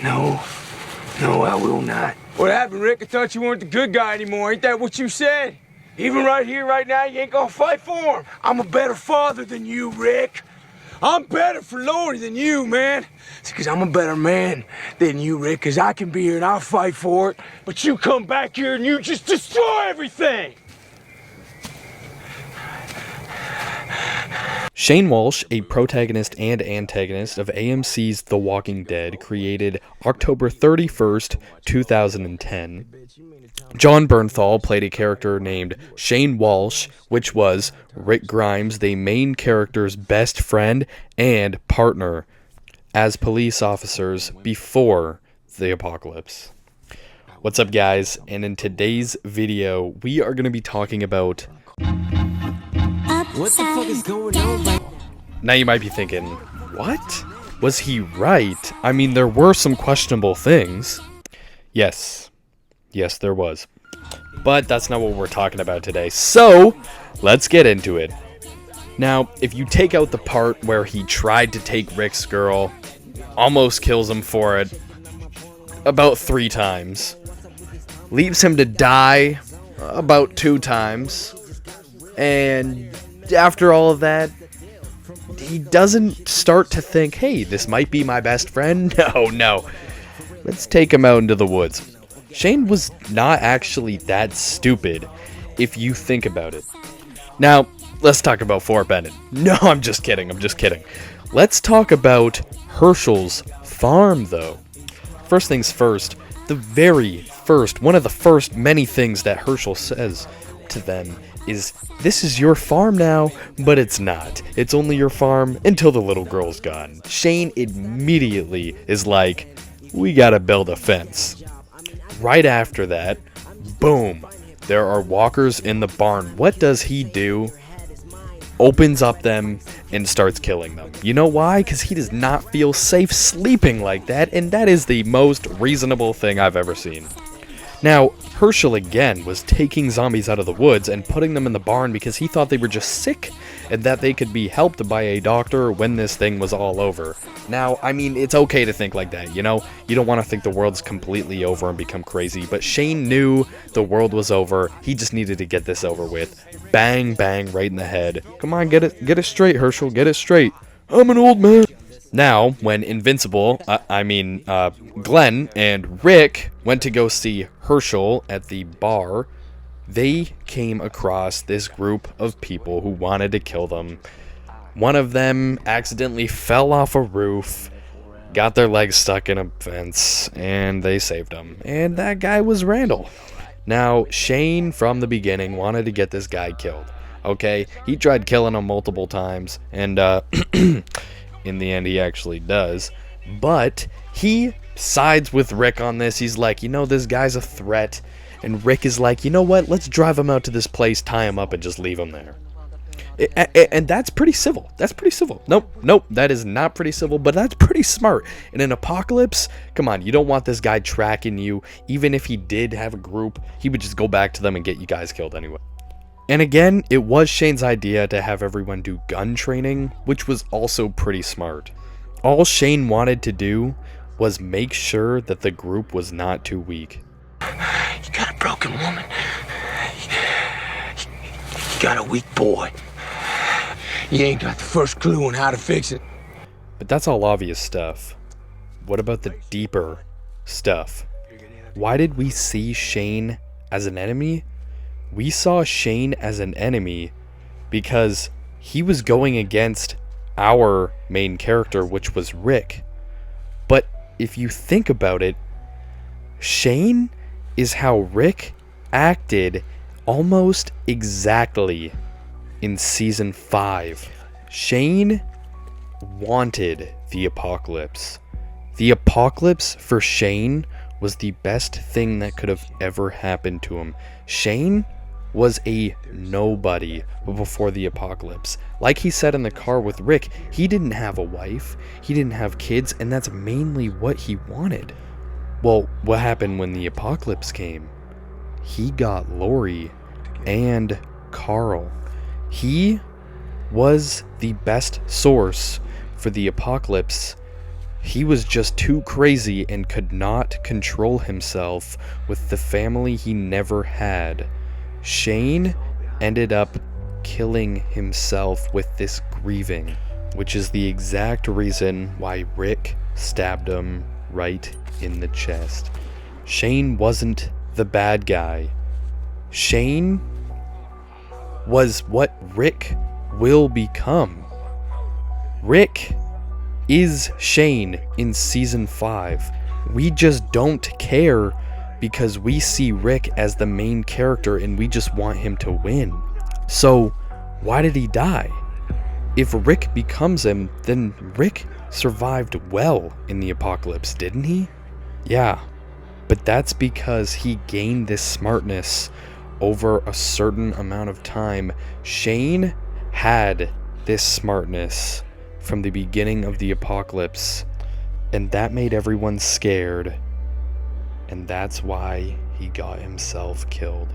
No, no, I will not. What happened, Rick? I thought you weren't the good guy anymore. Ain't that what you said? Even right here, right now, you ain't gonna fight for him. I'm a better father than you, Rick. I'm better for Lori than you, man. It's because I'm a better man than you, Rick, because I can be here and I'll fight for it. But you come back here and you just destroy everything. Shane Walsh, a protagonist and antagonist of AMC's The Walking Dead, created October 31st, 2010. John Bernthal played a character named Shane Walsh, which was Rick Grimes, the main character's best friend and partner, as police officers before the apocalypse. What's up, guys? And in today's video, we are going to be talking about... What the fuck is going on right Now you might be thinking, what? Was he right? I mean, there were some questionable things. Yes, there was. But that's not what we're talking about today. So, let's get into it. Now, if you take out the part where he tried to take Rick's girl, almost kills him for it, about 3 times, leaves him to die about 2 times, and after all of that, he doesn't start to think, hey, this might be my best friend. No. Let's take him out into the woods. Shane was not actually that stupid, if you think about it. Now, let's talk about Fort Benning. No, I'm just kidding. Let's talk about Hershel's farm, though. First things first, the very first, one of the first many things that Hershel says to them is, this is your farm now, but it's not. It's only your farm until the little girl's gone. Shane immediately is like, we gotta build a fence. Right after that, boom, there are walkers in the barn. What does he do? Opens up them and starts killing them. You know why? Because he does not feel safe sleeping like that, and that is the most reasonable thing I've ever seen. Now, Hershel again was taking zombies out of the woods and putting them in the barn because he thought they were just sick and that they could be helped by a doctor when this thing was all over. Now, I mean, it's okay to think like that, you know? You don't want to think the world's completely over and become crazy, but Shane knew the world was over. He just needed to get this over with. Bang, bang, right in the head. Come on, get it straight, Hershel, get it straight. I'm an old man. Now, when Glenn and Rick went to go see Hershel at the bar, they came across this group of people who wanted to kill them. One of them accidentally fell off a roof, got their legs stuck in a fence, and they saved him. And that guy was Randall. Now, Shane, from the beginning, wanted to get this guy killed. Okay, he tried killing him multiple times, and in the end, he actually does. But he sides with Rick on this. He's like, you know, this guy's a threat. And Rick is like, you know what? Let's drive him out to this place, tie him up, and just leave him there. And that's pretty civil. Nope, that is not pretty civil, but that's pretty smart. In an apocalypse, come on, you don't want this guy tracking you. Even if he did have a group, he would just go back to them and get you guys killed anyway. And again, it was Shane's idea to have everyone do gun training, which was also pretty smart. All Shane wanted to do was make sure that the group was not too weak. You got a broken woman. You got a weak boy. You ain't got the first clue on how to fix it. But that's all obvious stuff. What about the deeper stuff? Why did we see Shane as an enemy? We saw Shane as an enemy because he was going against our main character, which was Rick. But if you think about it, Shane is how Rick acted almost exactly in season 5. Shane wanted the apocalypse. The apocalypse for Shane was the best thing that could have ever happened to him. Shane was a nobody before the apocalypse. Like he said in the car with Rick, he didn't have a wife, he didn't have kids, and that's mainly what he wanted. Well, what happened when the apocalypse came? He got Lori and Carl. He was the best source for the apocalypse He was just too crazy and could not control himself with the family he never had. Shane ended up killing himself with this grieving, which is the exact reason why Rick stabbed him right in the chest. Shane wasn't the bad guy. Shane was what Rick will become. Rick is Shane in season 5. We just don't care because we see Rick as the main character and we just want him to win. So why did he die? If Rick becomes him, then Rick survived well in the apocalypse, didn't he? Yeah, but that's because he gained this smartness over a certain amount of time. Shane had this smartness from the beginning of the apocalypse, and that made everyone scared, and that's why he got himself killed.